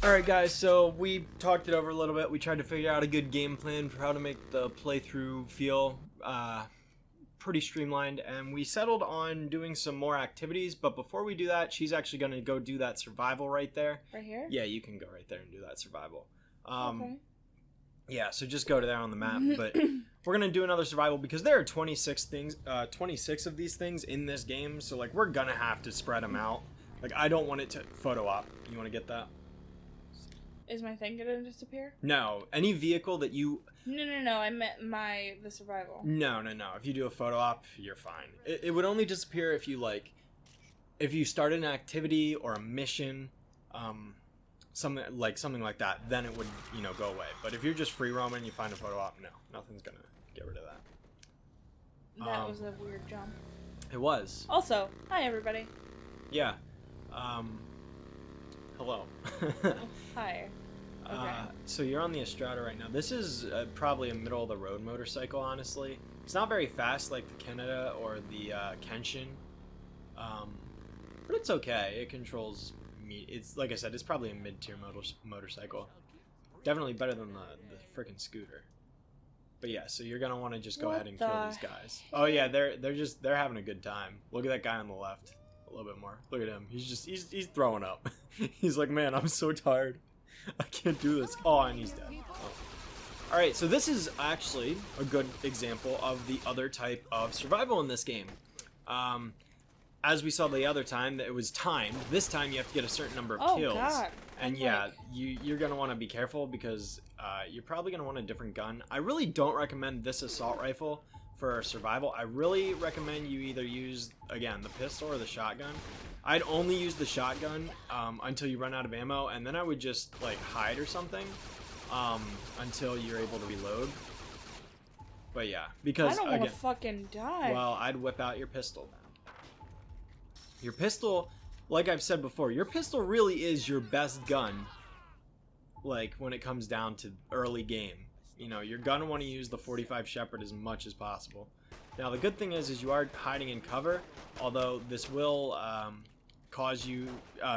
Alright guys, so we talked it over a little bit. We tried to figure out a good game plan for how to make the playthrough feel pretty streamlined, and we settled on doing some more activities, but before we do that, she's actually going to go do that survival right there. Right here? Yeah, you can go right there and do that survival. Okay. Yeah, so just go to there on the map, but we're going to do another survival because there are 26 of these things in this game, so like we're going to have to spread them out. Like I don't want it to photo op. You want to get that? Is my thing gonna disappear? No. Any vehicle that you... No. I meant the survival. No. If you do a photo op, you're fine. It would only disappear if you, like... If you start an activity or a mission, something like that, then it would, you know, go away. But if you're just free roaming and you find a photo op, no. Nothing's gonna get rid of that. That was a weird jump. It was. Also, hi everybody. Yeah. Hello. Hi. Okay. So you're on the Estrada right now. This is probably a middle-of-the-road motorcycle, honestly. It's not very fast like the Canada or the Kenshin, but it's okay. It controls me. It's like I said, it's probably a mid-tier motorcycle. Definitely better than the freaking scooter. But yeah, so you're gonna want to just go ahead and kill these guys. Oh yeah, they're having a good time. Look at that guy on the left. A little bit more. Look at him. He's throwing up. He's like, man, I'm so tired. I can't do this. Oh, and he's dead. Oh. Alright, so this is actually a good example of the other type of survival in this game. As we saw the other time, that it was timed. This time you have to get a certain number of kills. God. And yeah, you're going to want to be careful because you're probably going to want a different gun. I really don't recommend this assault rifle for survival. I really recommend you either use, again, the pistol or the shotgun. I'd only use the shotgun until you run out of ammo, and then I would just like hide or something until you're able to reload. But yeah, because I don't want to fucking die. Well, I'd whip out your pistol. Your pistol, like I've said before, your pistol really is your best gun. Like when it comes down to early game. You know, you're gonna want to use the 45 Shepherd as much as possible. Now, the good thing is you are hiding in cover, although this will cause you,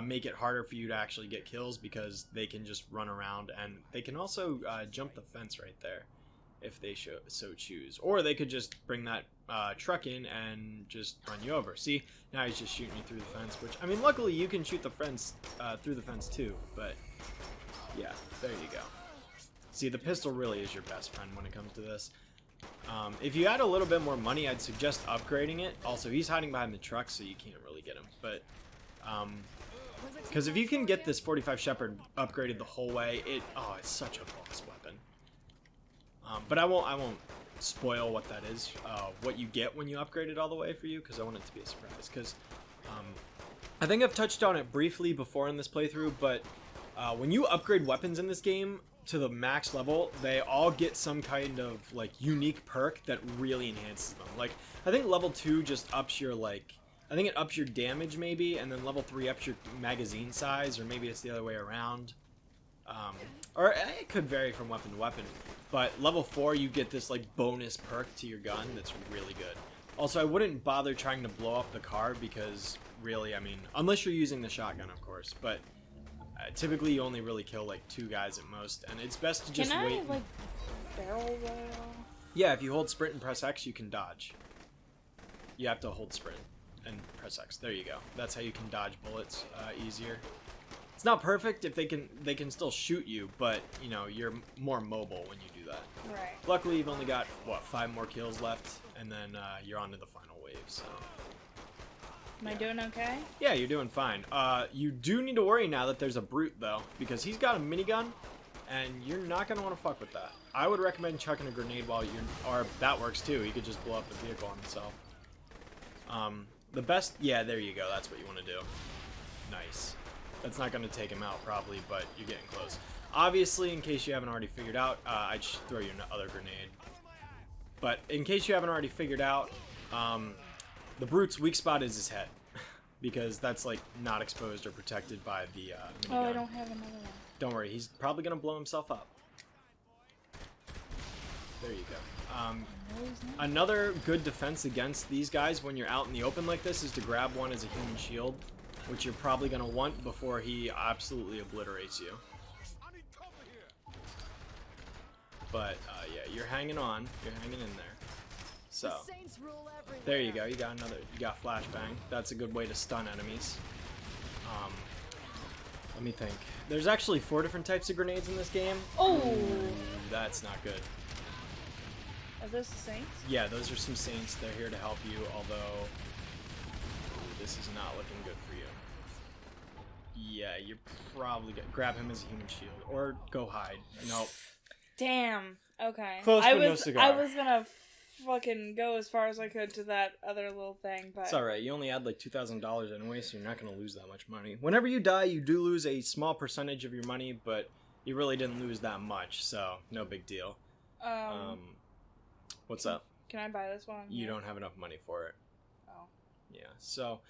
make it harder for you to actually get kills because they can just run around, and they can also jump the fence right there if they so choose. Or they could just bring that truck in and just run you over. See, now he's just shooting you through the fence, which, I mean, luckily you can shoot the fence through the fence too, but yeah, there you go. See, the pistol really is your best friend when it comes to this. If you had a little bit more money, I'd suggest upgrading it. Also, he's hiding behind the truck, so you can't really get him. But, because if you can get this 45 Shepherd upgraded the whole way, it's such a boss weapon. But I won't spoil what that is, what you get when you upgrade it all the way for you, because I want it to be a surprise. Because I think I've touched on it briefly before in this playthrough, but when you upgrade weapons in this game to the max level, they all get some kind of like unique perk that really enhances them. Like I think level 2 just ups your I think it ups your damage maybe, and then level 3 ups your magazine size, or maybe it's the other way around. Or it could vary from weapon to weapon. But level 4 you get this like bonus perk to your gun that's really good. Also, I wouldn't bother trying to blow up the car because really, I mean, unless you're using the shotgun, of course, but typically you only really kill like 2 guys at most, and it's best to just wait. Can I like barrel roll? Yeah, if you hold sprint and press X, you can dodge. You have to hold sprint and press X. There you go. That's how you can dodge bullets easier. It's not perfect if they can still shoot you, but you know, you're more mobile when you do that. Right. Luckily, you've only got what, 5 more kills left, and then you're on to the final wave. So. Am I doing okay? Yeah, you're doing fine. You do need to worry now that there's a brute, though, because he's got a minigun, and you're not going to want to fuck with that. I would recommend chucking a grenade while you're... Or that works, too. He could just blow up the vehicle on himself. The best... Yeah, there you go. That's what you want to do. Nice. That's not going to take him out, probably, but you're getting close. Obviously, in case you haven't already figured out, I'd throw you another grenade. But in case you haven't already figured out... the brute's weak spot is his head, because that's like not exposed or protected by the minigun. Oh, I don't have another one. Don't worry, he's probably gonna blow himself up. There you go. Another good defense against these guys when you're out in the open like this is to grab one as a human shield, which you're probably gonna want before he absolutely obliterates you. But yeah, you're hanging on. You're hanging in there. So there you go. You got flashbang. That's a good way to stun enemies. Let me think. There's actually 4 different types of grenades in this game. Oh, that's not good. Are those the Saints? Yeah, those are some Saints. They're here to help you, although this is not looking good for you. Yeah, you're probably gonna grab him as a human shield, or go hide. Nope. Damn. Okay. Close, but no I cigar. was gonna fucking go as far as I could to that other little thing, but It's alright. You only had like $2,000 anyway, so you're not gonna lose that much money. Whenever you die, you do lose a small percentage of your money, but you really didn't lose that much, so no big deal. What's up? Can I buy this one? You don't have enough money for it. Oh. Yeah, so...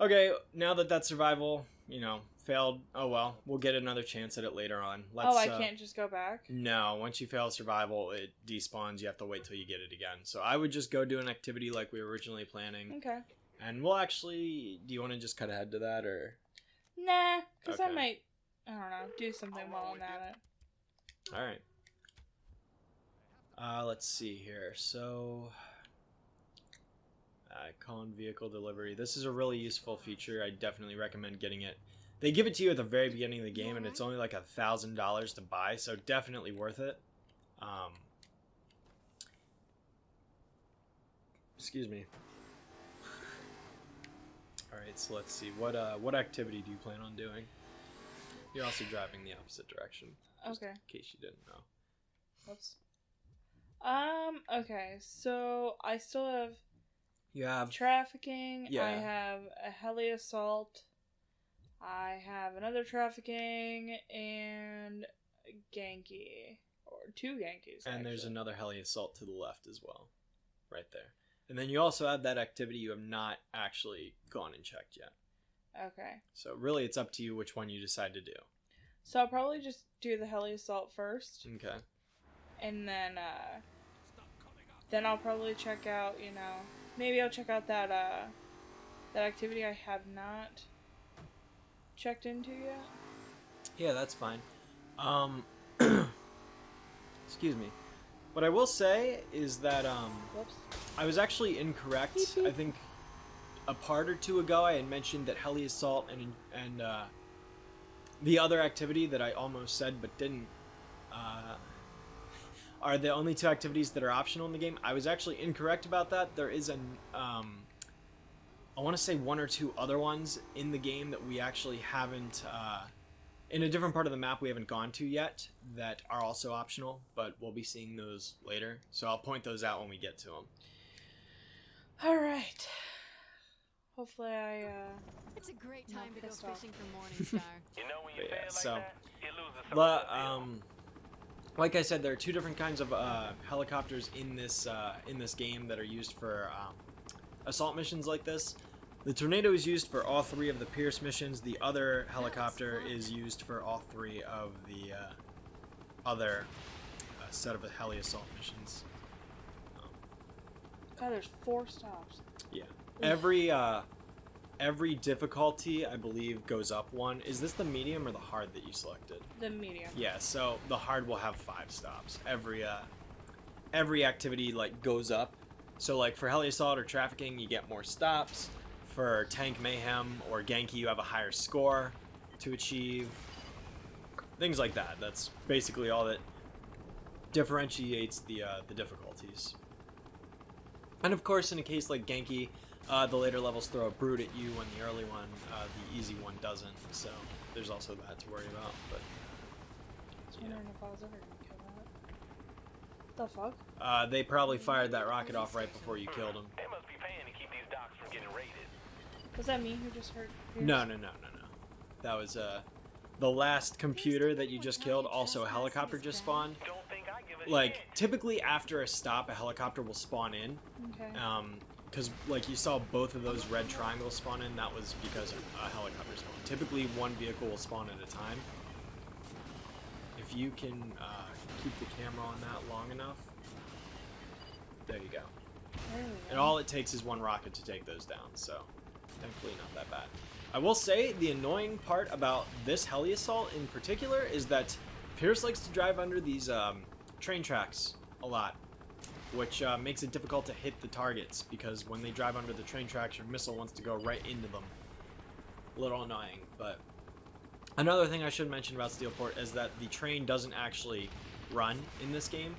Okay, now that that survival, failed, oh well, we'll get another chance at it later on. I can't just go back? No, once you fail survival, it despawns. You have to wait till you get it again. So I would just go do an activity like we were originally planning. Okay. And we'll actually... Do you want to just cut ahead to that, or...? Nah, because Okay. I might, I don't know, do something while I'm at it. Alright. Let's see here. So... Icon vehicle delivery. This is a really useful feature. I definitely recommend getting it. They give it to you at the very beginning of the game, and it's only like $1,000 to buy, so definitely worth it. Excuse me. Alright, so let's see. What activity do you plan on doing? You're also driving the opposite direction. Just Okay. in case you didn't know. Whoops. Okay, so I still have You have... trafficking, Yeah. I have a heli assault, I have another trafficking, and a Genki. Or 2 Genkies, And there's actually. another heli assault to the left as well. Right there. And then you also have that activity you have not actually gone and checked yet. Okay. So really it's up to you which one you decide to do. So I'll probably just do the heli assault first, Okay. and then I'll probably check out, maybe I'll check out that activity I have not checked into yet. Yeah, that's fine. Excuse me. What I will say is that Whoops. I was actually incorrect. Beep, beep. I think a part or two ago I had mentioned that heli assault and the other activity that I almost said but didn't are the only 2 activities that are optional in the game. I was actually incorrect about that. There is I want to say 1 or 2 other ones in the game that we actually haven't in a different part of the map we haven't gone to yet that are also optional, but we'll be seeing those later. So I'll point those out when we get to them. Alright. Hopefully It's a great time to go pissed off. fishing for Morningstar. When you But yeah, fail so like that, you lose some of the like I said, there are 2 different kinds of helicopters in this game that are used for assault missions like this. The Tornado is used for all 3 of the Pierce missions. The other helicopter is used for all 3 of the other set of heli assault missions. God, there's 4 stops. Yeah. Every difficulty, I believe, goes up 1. Is this the medium or the hard that you selected? The medium. Yeah, so the hard will have 5 stops. Every activity goes up. So for heli assault or trafficking, you get more stops. For tank mayhem or Genki, you have a higher score to achieve. Things like that. That's basically all that differentiates the difficulties. And of course, in a case like Genki, the later levels throw a brute at you when the early one, the easy one doesn't. So there's also that to worry about. But I was wondering if I was ever gonna kill that. The fuck? they probably fired that rocket off right before you killed him. They must be paying to keep these docks from getting raided. Was that me who just hurt Pierce? No. That was the last computer that you just killed. Also, a helicopter just spawned. Don't think I give a shit. Typically after a stop, a helicopter will spawn in. Okay. Because you saw both of those red triangles spawn in. That was because a helicopter spawned. Typically, 1 vehicle will spawn at a time. If you can keep the camera on that long enough, there you go. There we And go. all it takes is 1 rocket to take those down, so thankfully not that bad. I will say the annoying part about this heli assault in particular is that Pierce likes to drive under these train tracks a lot, which makes it difficult to hit the targets because when they drive under the train tracks, your missile wants to go right into them. A little annoying, but another thing I should mention about Steelport is that the train doesn't actually run in this game.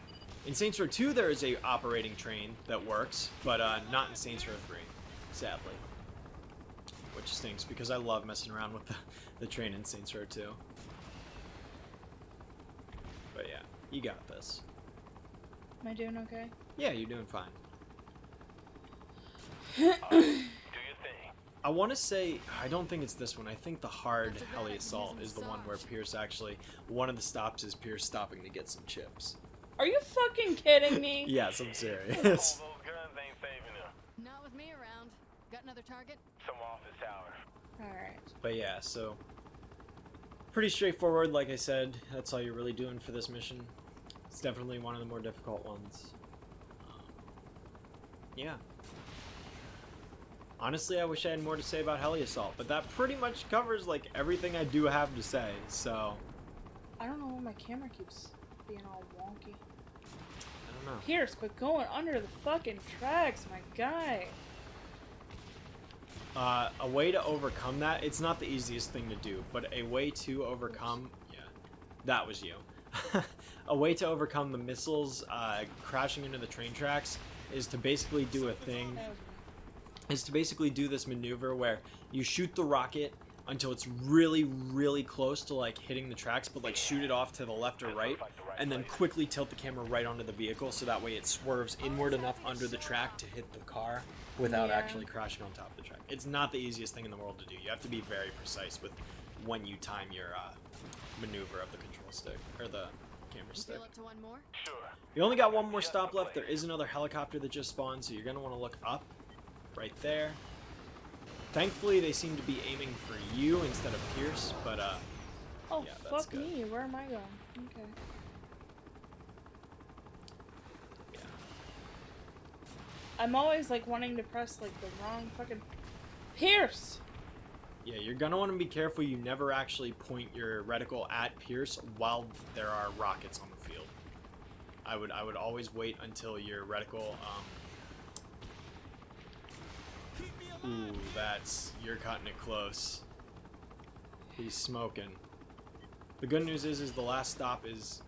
In Saints Row 2, there is a operating train that works, but not in Saints Row 3, sadly. Which stinks, because I love messing around with the train in Saints Row 2. But yeah, you got this. Am I doing okay? Yeah, you're doing fine. Do your thing. I want to say, I don't think it's this one. I think the hard heli assault is the one where Pierce actually, one of the stops is Pierce stopping to get some chips. Are you fucking kidding me? Yes, I'm All serious. those guns ain't saving her. Not with me around. Got another target? Some office tower. Alright. But yeah, so pretty straightforward. Like I said, that's all you're really doing for this mission. It's definitely one of the more difficult ones. Yeah. Honestly, I wish I had more to say about heli assault, but that pretty much covers like everything I do have to say. So I don't know why my camera keeps being all wonky. I don't know. Pierce, quit going under the fucking tracks, my guy. A way to overcome that, it's not the easiest thing to do, but a way to overcome, yeah, that was you. A way to overcome the missiles crashing into the train tracks is to basically do a thing, That was is to basically do this maneuver where you shoot the rocket until it's really, really close to like hitting the tracks, but like shoot it off to the left or right, and then quickly tilt the camera right onto the vehicle so that way it swerves inward enough under the track to hit the car without Yeah. actually crashing on top of the track. It's not the easiest thing in the world to do. You have to be very precise with when you time your maneuver of the control stick or the camera You stick. feel up to one more? Sure. You only got one more stop left. There is another helicopter that just spawned, so you're going to want to look up right there. Thankfully, they seem to be aiming for you instead of Pierce, but Oh, yeah, that's fuck good. me. Where am I going? Okay. yeah. I'm always like wanting to press like the wrong fucking Pierce. Yeah, you're gonna want to be careful you never actually point your reticle at Pierce while there are rockets on the field. I would always wait until your reticle ooh, you're cutting it close. He's smoking. The good news is the last stop is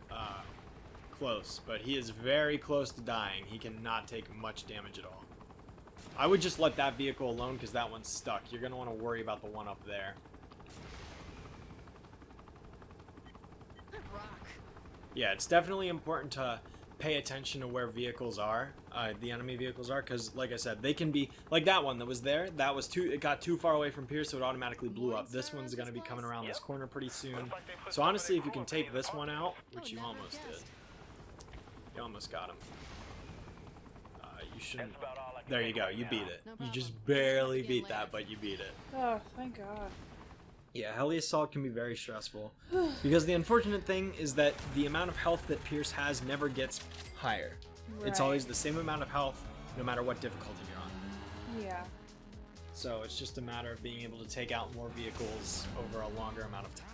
close, but he is very close to dying. He cannot take much damage at all. I would just let that vehicle alone because that one's stuck. You're going to want to worry about the one up there. Rock. Yeah, it's definitely important to pay attention to where vehicles are, the enemy vehicles are, because like I said, they can be, like that one that was there, it got too far away from Pierce, so it automatically blew up. This one's going to be coming around this corner pretty soon. So honestly, if you can take this one out, which you almost did, you almost got him. You shouldn't. There you go, you beat it. You just barely beat that, but you beat it. Oh, thank God. Yeah, heli assault can be very stressful because the unfortunate thing is that the amount of health that Pierce has never gets higher. It's Right. always the same amount of health no matter what difficulty you're on. Yeah. So it's just a matter of being able to take out more vehicles over a longer amount of time.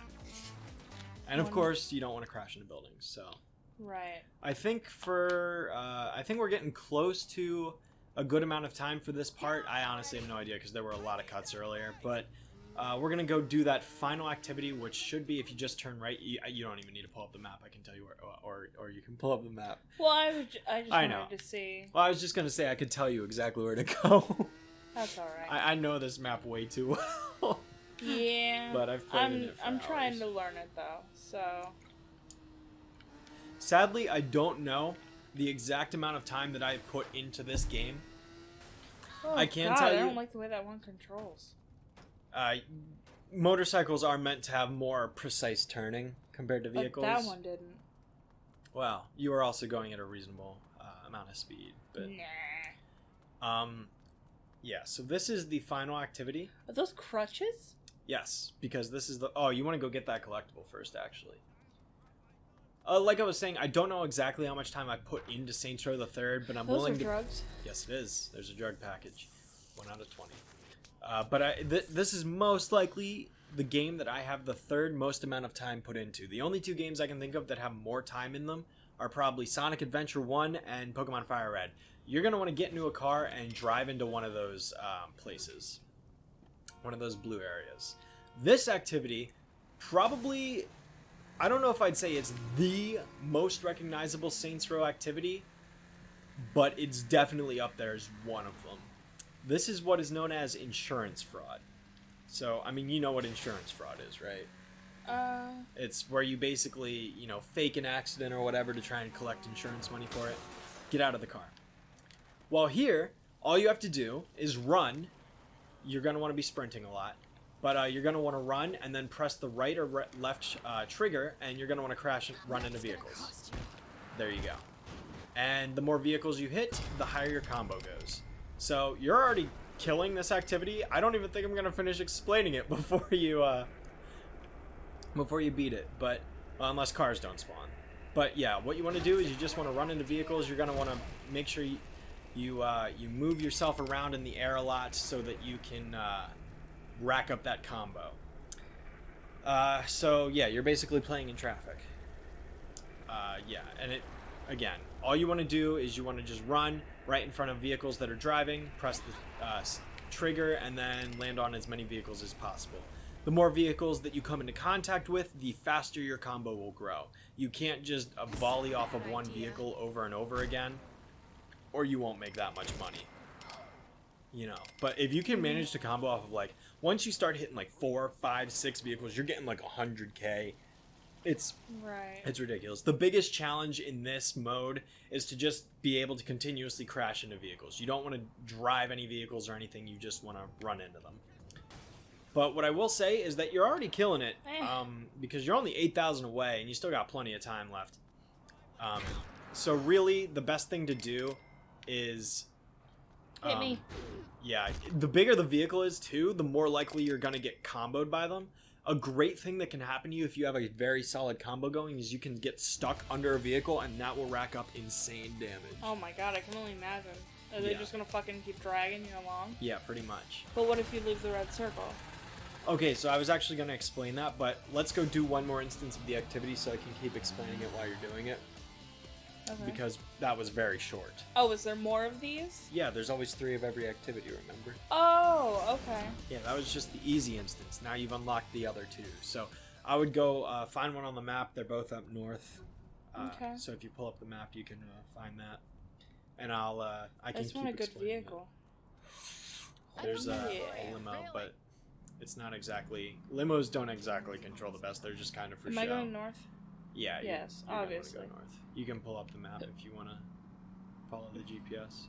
And of course, you don't want to crash into buildings. So Right. I think I think we're getting close to a good amount of time for this part. I honestly have no idea because there were a lot of cuts earlier, but we're gonna go do that final activity, which should be if you just turn right. You don't even need to pull up the map. I can tell you where, or you can pull up the map. Well, I just I know. wanted to see. Well, I was just gonna say I could tell you exactly where to go. That's all right. I know this map way too well. Yeah. But I've played in it for I'm trying hours. to learn it though. So. Sadly, I don't know the exact amount of time that I've put into this game. Oh, I can God, tell I you- don't like the way that one controls. Motorcycles are meant to have more precise turning compared to vehicles. But that one didn't. Well, you are also going at a reasonable amount of speed, but Nah. yeah. So this is the final activity. Are those crutches? Yes, because this is the. Oh, you want to go get that collectible first, actually. Like I was saying, I don't know exactly how much time I put into Saints Row the Third, but I'm Those willing are to. drugs. Yes, it is. There's a drug package, 1 out of 20. But this is most likely the game that I have the third most amount of time put into. The only two games I can think of that have more time in them are probably Sonic Adventure 1 and Pokemon Fire Red. You're going to want to get into a car and drive into one of those places. One of those blue areas. This activity probably... I don't know if I'd say it's the most recognizable Saints Row activity, but it's definitely up there as one of them. This is what is known as insurance fraud. So, I mean, you know what insurance fraud is, right? It's where you basically, you know, fake an accident or whatever to try and collect insurance money for it. Get out of the car. While here, all you have to do is run. You're going to want to be sprinting a lot. But you're going to want to run and then press the right or left trigger, and you're going to want to crash and run into vehicles. There you go. And the more vehicles you hit, the higher your combo goes. So you're already killing this activity. I don't even think I'm going to finish explaining it before you beat it. But unless cars don't spawn. But yeah, what you want to do is you just want to run into vehicles. You're going to want to make sure you move yourself around in the air a lot so that you can... rack up that combo. So yeah, you're basically playing in traffic. Yeah, and again, all you want to do is you want to just run right in front of vehicles that are driving, press the trigger, and then land on as many vehicles as possible. The more vehicles that you come into contact with, the faster your combo will grow. You can't just volley off of one vehicle over and over again, or you won't make that much money. You know, but if you can manage to combo off of, like, once you start hitting like 4, 5, 6 vehicles, you're getting like 100k. It's ridiculous. The biggest challenge in this mode is to just be able to continuously crash into vehicles. You don't want to drive any vehicles or anything. You just want to run into them. But what I will say is that you're already killing it, because you're only 8,000 away and you still got plenty of time left. So really, the best thing to do is... Hit me. Yeah, the bigger the vehicle is too, the more likely you're going to get comboed by them. A great thing that can happen to you if you have a very solid combo going is you can get stuck under a vehicle, and that will rack up insane damage. Oh my god, I can only imagine. Are they just going to fucking keep dragging you along? Yeah, pretty much. But what if you leave the red circle? Okay, so I was actually going to explain that, but let's go do one more instance of the activity so I can keep explaining it while you're doing it. Okay. Because that was very short. Oh, is there more of these? Yeah, there's always 3 of every activity, remember? Oh, okay. Yeah, that was just the easy instance. Now you've unlocked the other 2. So I would go find one on the map. They're both up north. Okay. So if you pull up the map, you can find that. And I can just keep want a good explaining vehicle. it. There's a limo, but it's not exactly... Limos don't exactly control the best. They're just kind of for show. Am I going north? Yeah. Yes, you're obviously. Go north. You can pull up the map if you want to follow the GPS.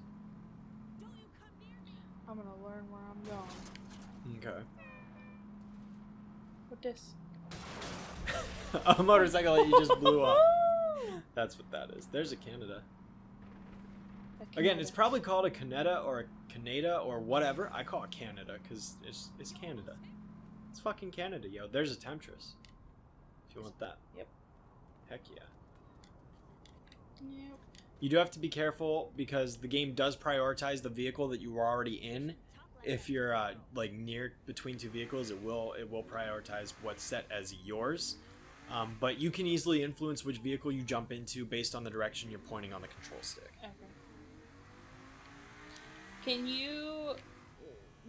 I'm gonna learn where I'm going. Okay. What this? A motorcycle that you just blew up. That's what that is. There's a Canada. Again, it's probably called a Canada or a Canada or whatever. I call it Canada because it's Canada. It's fucking Canada, yo. There's a Temptress. If you want that. Yep. Heck yeah. Yep. You do have to be careful because the game does prioritize the vehicle that you were already in. If you're like near between 2 vehicles, it will prioritize what's set as yours. But you can easily influence which vehicle you jump into based on the direction you're pointing on the control stick. Okay. Can you,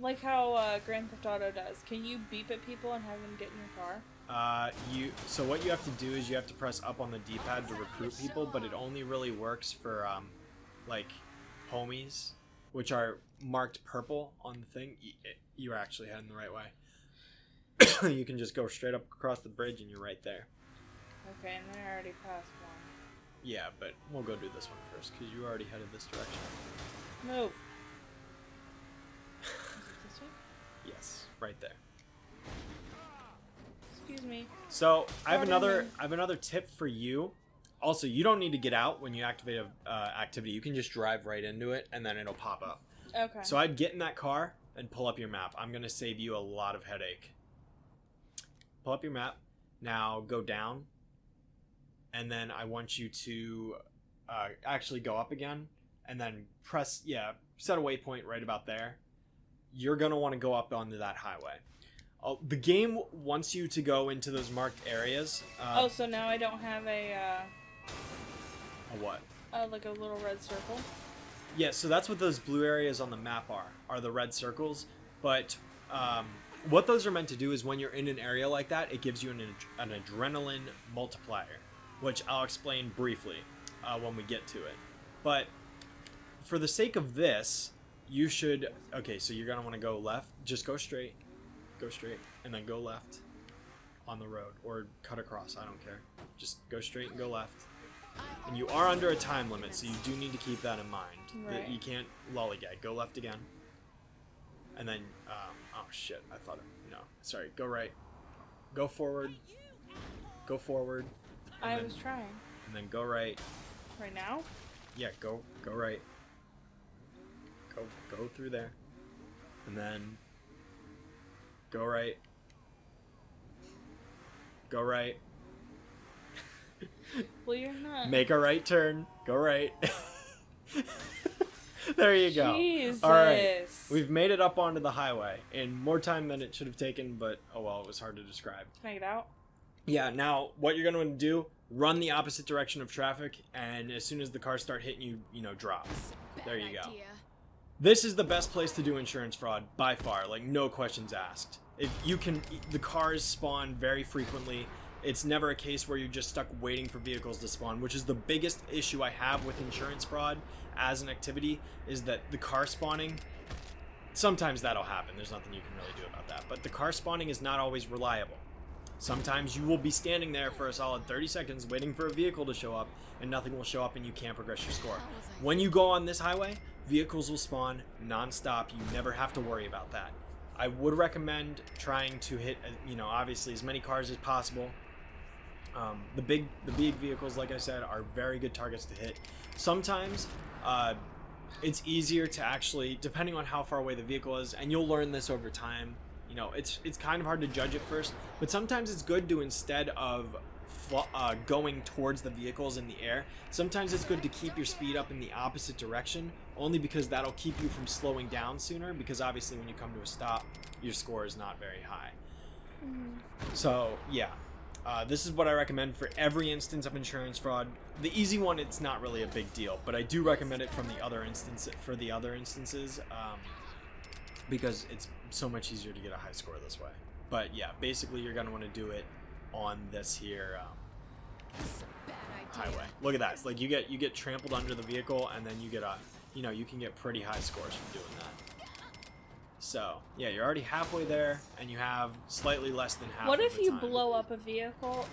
like how Grand Theft Auto does, can you beep at people and have them get in your car? So what you have to do is you have to press up on the D-pad to recruit people, but it only really works for, like, homies, which are marked purple on the thing. You're actually heading the right way. You can just go straight up across the bridge and you're right there. Okay, and then I already passed one. Yeah, but we'll go do this one first, because you already headed this direction. Move. Is it this way? Yes, right there. Excuse me. So I have another tip for you. Also, you don't need to get out when you activate a activity. You can just drive right into it, and then it'll pop up. Okay. So I'd get in that car and pull up your map. I'm gonna save you a lot of headache. Pull up your map. Now go down, and then I want you to actually go up again, and then set a waypoint right about there. You're gonna want to go up onto that highway. The game wants you to go into those marked areas. So now I don't have a A what? Like a little red circle. Yeah, so that's what those blue areas on the map are the red circles. But what those are meant to do is when you're in an area like that, it gives you an adrenaline multiplier, which I'll explain briefly when we get to it. But for the sake of this, you should... Okay, so you're going to want to go left. Just go straight, and then go left on the road. Or cut across, I don't care. Just go straight and go left. And you are under a time limit, so you do need to keep that in mind. Right. That you can't lollygag. Go left again. And then, oh shit, I thought, no, sorry, go right. Go forward. Go forward. I was trying. And then go right. Right now? Yeah, go right. Go through there. And then go right. Go right. Well, you're not. Make a right turn. Go right. There you go. Jesus. All right. We've made it up onto the highway in more time than it should have taken, but oh well, it was hard to describe. Can I get out? Yeah, now what you're going to do, run the opposite direction of traffic, and as soon as the cars start hitting you, drop. There you go. This is the best place to do insurance fraud by far, like no questions asked. If you can, the cars spawn very frequently. It's never a case where you're just stuck waiting for vehicles to spawn, which is the biggest issue I have with insurance fraud as an activity, is that the car spawning, sometimes that'll happen. There's nothing you can really do about that. But the car spawning is not always reliable. Sometimes you will be standing there for a solid 30 seconds waiting for a vehicle to show up, and nothing will show up and you can't progress your score. When you go on this highway, vehicles will spawn non-stop. You never have to worry about that. I would recommend trying to hit, obviously as many cars as possible. The big vehicles, like I said, are very good targets to hit. Sometimes it's easier to actually, depending on how far away the vehicle is, and you'll learn this over time. It's kind of hard to judge at first, but sometimes it's good to, instead of going towards the vehicles in the air, sometimes it's good to keep your speed up in the opposite direction, only because that'll keep you from slowing down sooner, because obviously when you come to a stop, your score is not very high. So yeah, this is what I recommend for every instance of insurance fraud. The easy one, it's not really a big deal, but I do recommend it from the other instances, because it's so much easier to get a high score this way. But yeah, basically you're going to want to do it on this here highway. Look at that. It's like you get trampled under the vehicle, and then you get you can get pretty high scores from doing that. So yeah, you're already halfway there, and you have slightly less than half. What of if the you time. blow up a vehicle?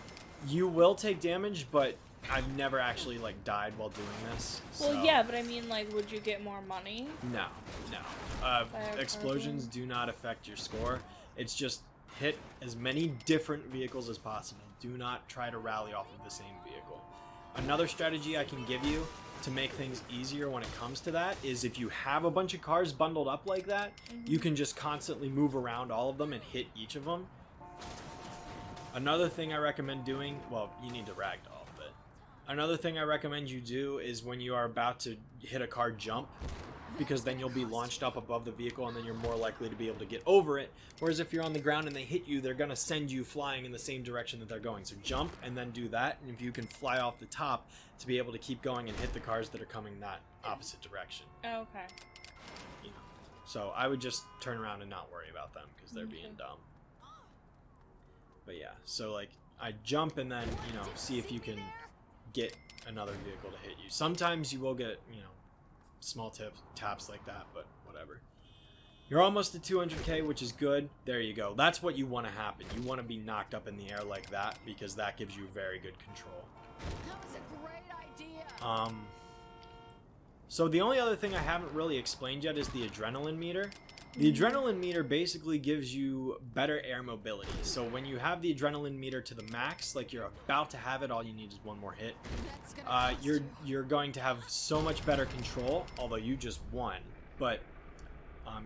You will take damage, but I've never actually died while doing this. Well, so. yeah, but I mean, would you get more money? No. Explosions do not affect your score. It's just hit as many different vehicles as possible. Do not try to rally off of the same vehicle. Another strategy I can give you to make things easier when it comes to that is, if you have a bunch of cars bundled up like that, you can just constantly move around all of them and hit each of them. Another thing I recommend doing, well, you need to ragdoll, but another thing I recommend you do is when you are about to hit a car, jump, because then you'll be launched up above the vehicle, and then you're more likely to be able to get over it. Whereas if you're on the ground and they hit you, they're going to send you flying in the same direction that they're going. So jump and then do that, and if you can fly off the top to be able to keep going and hit the cars that are coming that opposite direction. Oh, okay. So I would just turn around and not worry about them, because they're being dumb. But yeah, so I jump and then, see if you can get another vehicle to hit you. Sometimes you will get, small taps like that, but whatever. You're almost at 200k, which is good. There you go. That's what you want to happen. You want to be knocked up in the air like that, because that gives you very good control. That was a great idea. So the only other thing I haven't really explained yet is the adrenaline meter. The adrenaline meter basically gives you better air mobility. So when you have the adrenaline meter to the max, like you're about to have it, all you need is one more hit. You're going to have so much better control, although you just won. But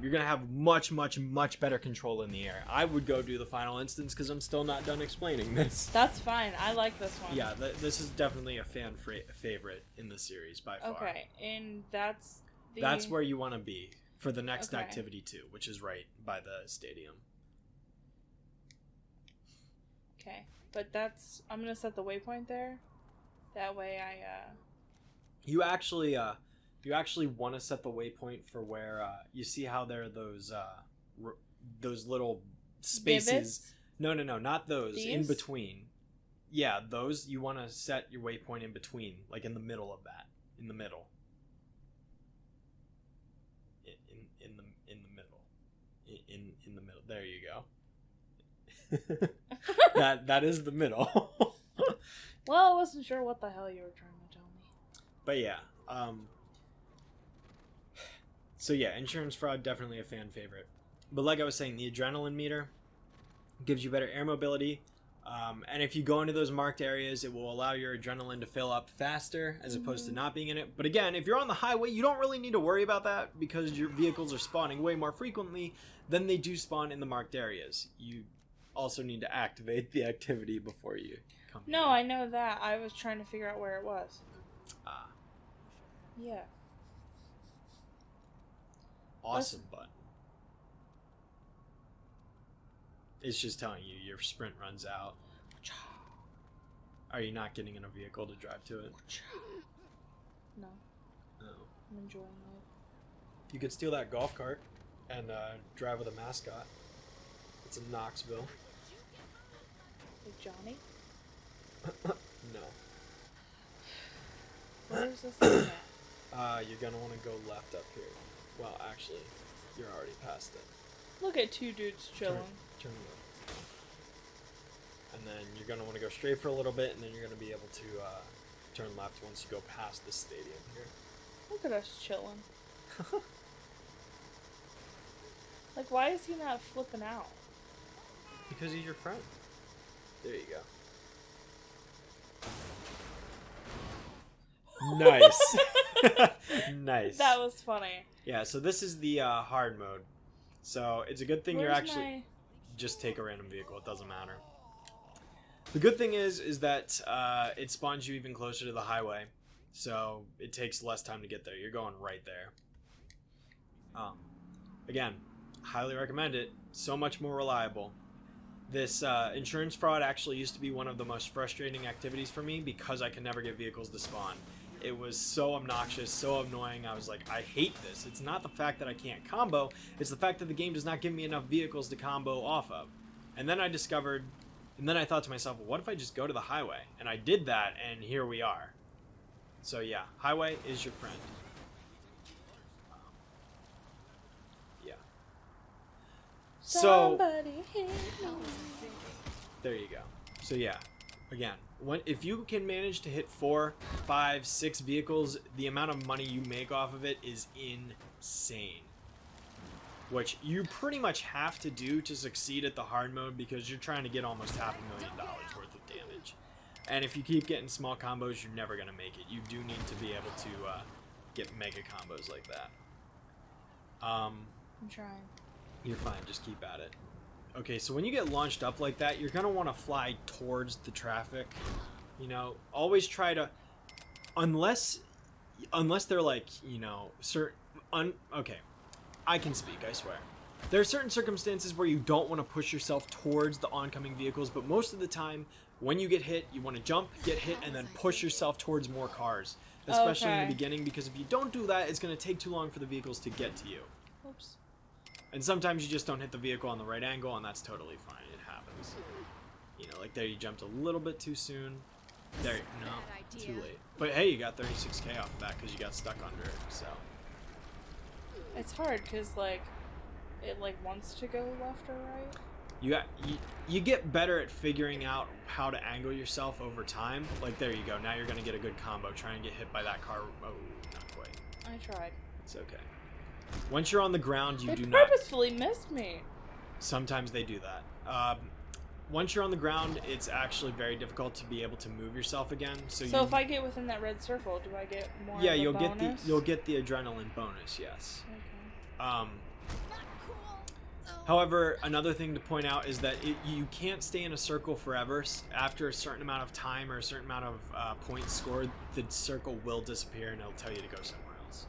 you're going to have much better control in the air. I would go do the final instance, because I'm still not done explaining this. That's fine. I like this one. Yeah, this is definitely a fan favorite in the series by far. Okay, and that's where you want to be for the next Okay. activity too, which is right by the stadium. Okay, but I'm gonna set the waypoint there. That way You actually want to set the waypoint for where you see how there are those little spaces. Divots? No, not those. These? In between. Yeah, those you want to set your waypoint in between, like in the middle of that. In the middle. In the middle. In the middle. There you go. that is the middle. Well, I wasn't sure what the hell you were trying to tell me. But yeah, so yeah, insurance fraud, definitely a fan favorite. But like I was saying, the adrenaline meter gives you better air mobility. And if you go into those marked areas, it will allow your adrenaline to fill up faster as opposed to not being in it. But again, if you're on the highway, you don't really need to worry about that because your vehicles are spawning way more frequently than they do spawn in the marked areas. You also need to activate the activity before you come No, here. I know that. I was trying to figure out where it was. Ah, Yeah. awesome button. It's just telling you your sprint runs out. Are you not getting in a vehicle to drive to it? No, No. I'm enjoying it. You could steal that golf cart and drive with a mascot. It's in Knoxville. Like Johnny? No. Where's this thing at? You're gonna want to go left up here. Well, actually, you're already past it. Look at two dudes chilling. Turn left. And then you're gonna want to go straight for a little bit, and then you're gonna be able to turn left once you go past the stadium here. Look at us chilling. Like, why is he not flipping out? Because he's your friend. There you go. Nice. Nice. That was funny. Yeah, so this is the hard mode. So it's a good thing you're Where's actually just take a random vehicle. It doesn't matter. The good thing is that it spawns you even closer to the highway, so it takes less time to get there. You're going right there. Again, highly recommend it. So much more reliable. This insurance fraud actually used to be one of the most frustrating activities for me because I could never get vehicles to spawn. It was so obnoxious, so annoying. I was like, I hate this. It's not the fact that I can't combo, it's the fact that the game does not give me enough vehicles to combo off of. And then I thought to myself, well, what if I just go to the highway? And I did that, and here we are. So yeah, highway is your friend. Yeah. So Somebody hit me. there you go. So yeah, again, if you can manage to hit 4, 5, 6 vehicles, the amount of money you make off of it is insane. Which you pretty much have to do to succeed at the hard mode because you're trying to get almost $500,000 worth of damage. And if you keep getting small combos, you're never going to make it. You do need to be able to get mega combos like that. I'm trying. You're fine, just keep at it. Okay, so when you get launched up like that, you're going to want to fly towards the traffic. You know, always try to... Unless they're like, you know, okay, I can speak, I swear. There are certain circumstances where you don't want to push yourself towards the oncoming vehicles, but most of the time, when you get hit, you want to jump, get hit, and then push yourself towards more cars. Especially in the beginning, because if you don't do that, it's going to take too long for the vehicles to get to you. Oops. And sometimes you just don't hit the vehicle on the right angle, and that's totally fine. It happens. You know, like there you jumped a little bit too soon. There, no, too late. But hey, you got 36k off of that because you got stuck under it, so. It's hard because, like, it, like, wants to go left or right. You get better at figuring out how to angle yourself over time. Like, there you go. Now you're going to get a good combo. Try and get hit by that car. Oh, not quite. I tried. It's okay. Once you're on the ground, you They do not... purposefully missed me. Sometimes they do that. Once you're on the ground, it's actually very difficult to be able to move yourself again. So if I get within that red circle, do I get more? Yeah, of a you'll bonus? get the adrenaline bonus. Yes. Okay. However, another thing to point out is that you can't stay in a circle forever. After a certain amount of time or a certain amount of points scored, the circle will disappear and it'll tell you to go somewhere else.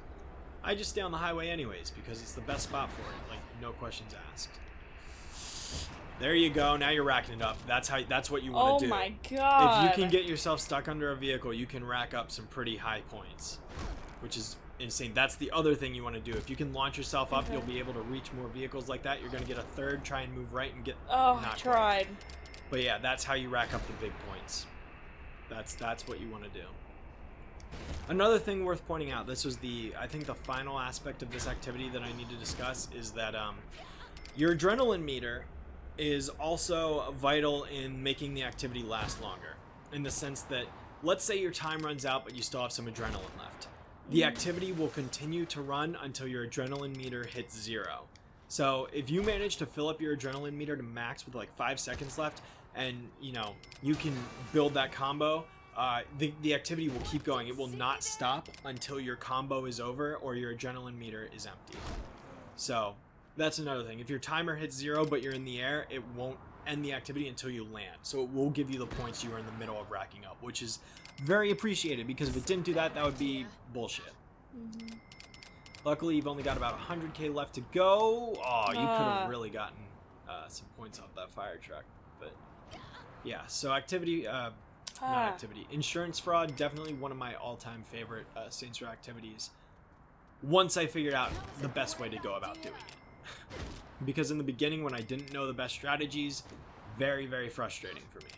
I just stay on the highway anyways because it's the best spot for it. Like, no questions asked. There you go. Now you're racking it up. That's what you want to Oh do. my god. If you can get yourself stuck under a vehicle, you can rack up some pretty high points, which is insane. That's the other thing you want to do. If you can launch yourself up, Okay. you'll be able to reach more vehicles like that. You're going to get a third, try and move right and get Oh, I not tried. quite. But yeah, that's how you rack up the big points. That's what you want to do. Another thing worth pointing out, this was I think the final aspect of this activity that I need to discuss, is that your adrenaline meter is also vital in making the activity last longer, in the sense that, let's say your time runs out but you still have some adrenaline left. The activity will continue to run until your adrenaline meter hits 0. So if you manage to fill up your adrenaline meter to max with like 5 seconds left, and you can build that combo, the activity will keep going. It will not stop until your combo is over or your adrenaline meter is empty. So that's another thing. If your timer hits 0 but you're in the air, it won't end the activity until you land. So it will give you the points you were in the middle of racking up, which is very appreciated, because if it didn't do that, that would be bullshit. Mhm. Luckily, you've only got about 100k left to go. Oh, you could Ah. have really gotten some points off that fire truck. But yeah, so activity, not activity, insurance fraud, definitely one of my all-time favorite Saints Row activities. Once I figured out the best way to go about doing it. Because in the beginning, when I didn't know the best strategies, very, very frustrating for me.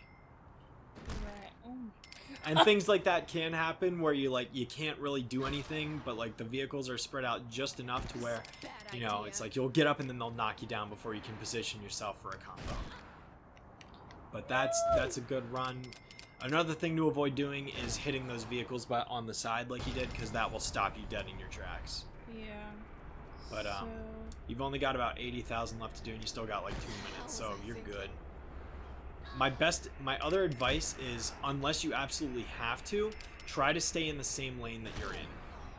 Right. Oh my And things like that can happen where you can't really do anything, but like the vehicles are spread out just enough to where, it's like you'll get up and then they'll knock you down before you can position yourself for a combo. But that's a good run. Another thing to avoid doing is hitting those vehicles on the side like you did, because that will stop you dead in your tracks. Yeah. But So, you've only got about 80,000 left to do, and you still got like 2 minutes, so you're good. My other advice is, unless you absolutely have to, try to stay in the same lane that you're in.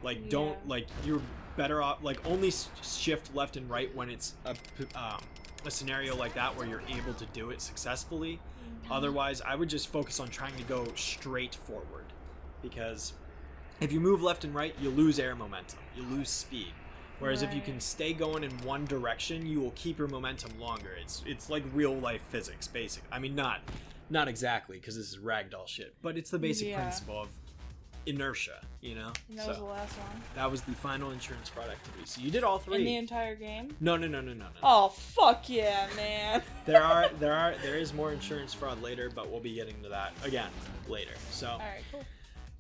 Like, don't, Yeah. you're better off, only shift left and right when it's a scenario like that where you're able to do it successfully. Otherwise, I would just focus on trying to go straight forward, because if you move left and right, you lose air momentum, you lose speed. Whereas if you can Right. stay going in one direction, you will keep your momentum longer. It's like real life physics, basic. I mean, not exactly, because this is ragdoll shit, but it's the basic Yeah. principle of inertia, And that was the last one. that was the final insurance fraud activity. So you did all In the three. entire game? No. Oh, fuck yeah, man. There is more insurance fraud later, but we'll be getting to that again later. So. Alright, cool.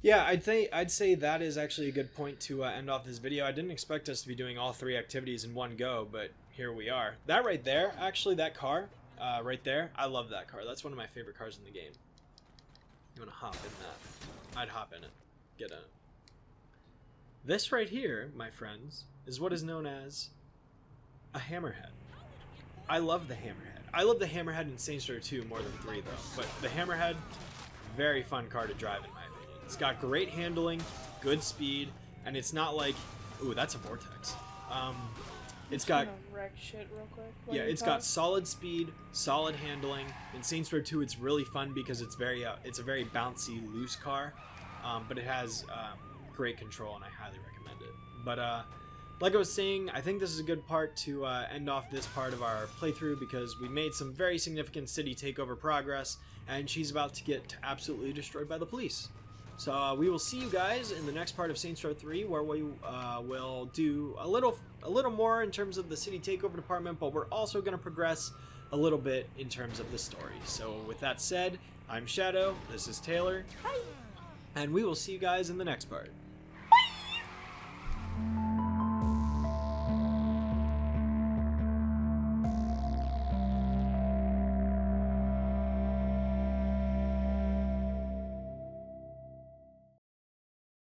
Yeah, I'd say that is actually a good point to end off this video. I didn't expect us to be doing all 3 activities in one go, but here we are. That right there, actually, that car right there, I love that car. That's one of my favorite cars in the game. You want to hop in that? I'd hop in it. Get in it. This right here, my friends, is what is known as a hammerhead. I love the hammerhead. I love the hammerhead in Saints Row 2 more than 3, though. But the hammerhead, very fun car to drive in my opinion. It's got great handling, good speed, and it's not like, ooh, that's a vortex. It's got, I'm gonna wreck shit real quick. yeah, it's got solid speed, solid handling. In Saints Row 2, it's really fun because it's a very bouncy, loose car, but it has great control, and I highly recommend it. But like I was saying, I think this is a good part to end off this part of our playthrough, because we made some very significant city takeover progress, and she's about to get absolutely destroyed by the police. So we will see you guys in the next part of Saints Row 3, where we will do a little more in terms of the city takeover department, but we're also going to progress a little bit in terms of the story. So with that said, I'm Shadow, this is Taylor, and we will see you guys in the next part.